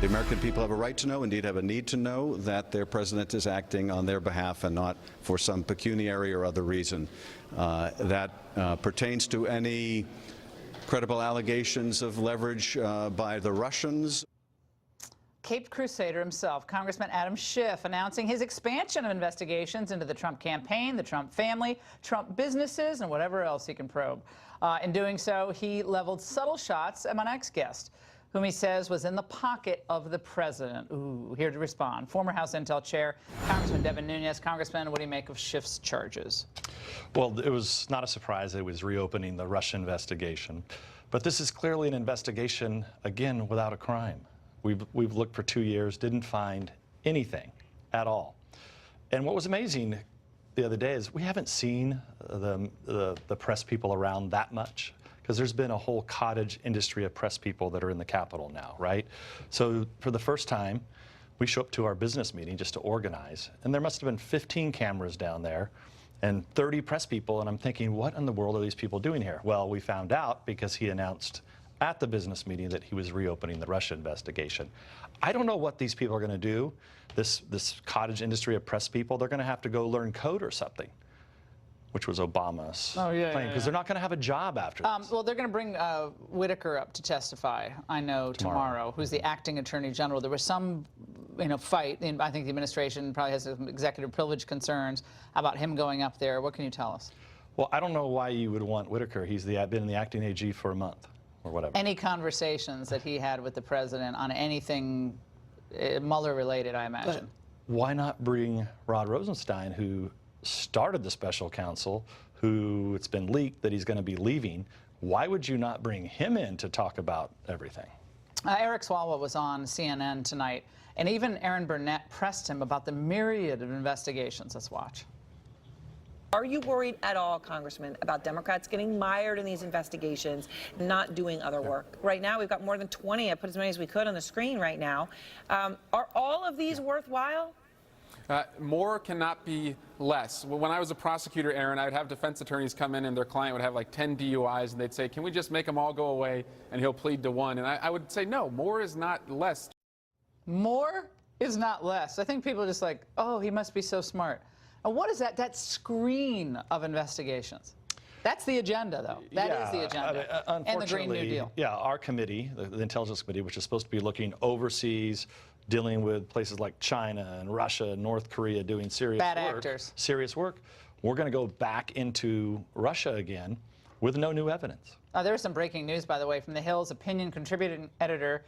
The American people have a right to know, indeed have a need to know, that their president is acting on their behalf and not for some pecuniary or other reason. That pertains to any credible allegations of leverage by the Russians. Caped Crusader himself, Congressman Adam Schiff, announcing his expansion of investigations into the Trump campaign, the Trump family, Trump businesses, and whatever else he can probe. In doing so, he leveled subtle shots at my next guest, whom he says was in the pocket of the president. Ooh, here to respond, former House Intel Chair, Congressman Devin Nunes. Congressman, what do you make of Schiff's charges? Well, it was not a surprise that it was reopening the Russia investigation. But this is clearly an investigation, again, without a crime. We've looked for 2 years, didn't find anything at all. And what was amazing the other day is we haven't seen the press people around that much, because there's been a whole cottage industry of press people that are in the Capitol now, right? So for the first time, we show up to our business meeting just to organize, and there must have been 15 cameras down there and 30 press people, and I'm thinking, what in the world are these people doing here? Well, we found out because he announced at the business meeting that he was reopening the Russia investigation. I don't know what these people are going to do. This cottage industry of press people, they're going to have to go learn code or something, which was Obama's claim, because they're not going to have a job after this. Well, they're going to bring Whitaker up to testify, I know, tomorrow, who's the acting attorney general. There was some fight, and I think the administration probably has some executive privilege concerns about him going up there. What can you tell us? Well, I don't know why you would want Whitaker. He's been the acting AG for a month or whatever. Any conversations that he had with the president on anything Mueller-related, I imagine? But why not bring Rod Rosenstein, who started the special counsel, who it's been leaked that he's going to be leaving? Why would you not bring him in to talk about everything? Eric Swalwell was on CNN tonight, and even Aaron Burnett pressed him about the myriad of investigations. Let's watch. Are you worried at all, Congressman, about Democrats getting mired in these investigations, not doing other work? Right now, we've got more than 20. I put as many as we could on the screen right now. Are all of these worthwhile? More cannot be less. When I was a prosecutor, Aaron, I would have defense attorneys come in and their client would have like 10 DUIs, and they'd say, can we just make them all go away, and he'll plead to one? And I would say, no, more is not less. More is not less. I think people are just like, oh, he must be so smart. And what is that? That screen of investigations. That's the agenda, though. That is the agenda. And the Green New Deal. Yeah, our committee, the Intelligence Committee, which is supposed to be looking overseas, dealing with places like China and Russia and North Korea, doing serious work. We're going to go back into Russia again with no new evidence. There was some breaking news, by the way, from The Hill's opinion contributing editor,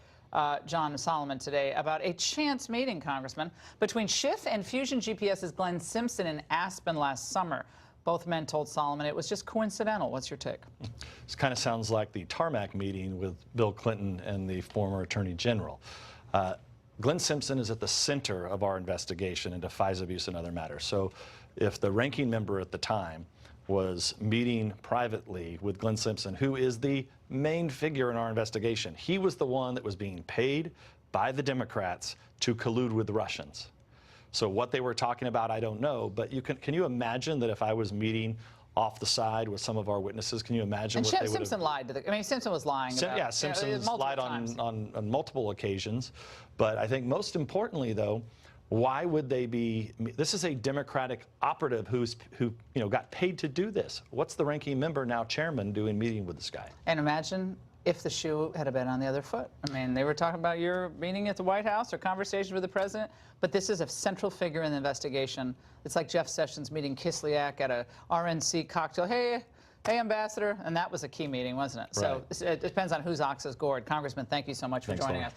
John Solomon, today about a chance meeting, Congressman, between Schiff and Fusion GPS's Glenn Simpson in Aspen last summer. Both men told Solomon it was just coincidental. What's your take? This kind of sounds like the tarmac meeting with Bill Clinton and the former Attorney General. Glenn Simpson is at the center of our investigation into FISA abuse and other matters. So if the ranking member at the time was meeting privately with Glenn Simpson, who is the main figure in our investigation, he was the one that was being paid by the Democrats to collude with the Russians. So what they were talking about, I don't know, but can you imagine that if I was meeting off the side with some of our witnesses, can you imagine what they would have... Simpson lied to the... I mean, Simpson was lying about... Yeah, Simpson's lied on multiple occasions. But I think most importantly, though, why would they be... This is a Democratic operative who got paid to do this. What's the ranking member, now chairman, doing meeting with this guy? And imagine if the shoe had been on the other foot. I mean, they were talking about your meeting at the White House or conversations with the president, but this is a central figure in the investigation. It's like Jeff Sessions meeting Kislyak at a RNC cocktail. Hey, Ambassador. And that was a key meeting, wasn't it? Right. So it depends on whose ox is gored. Congressman, thank you so much for joining us.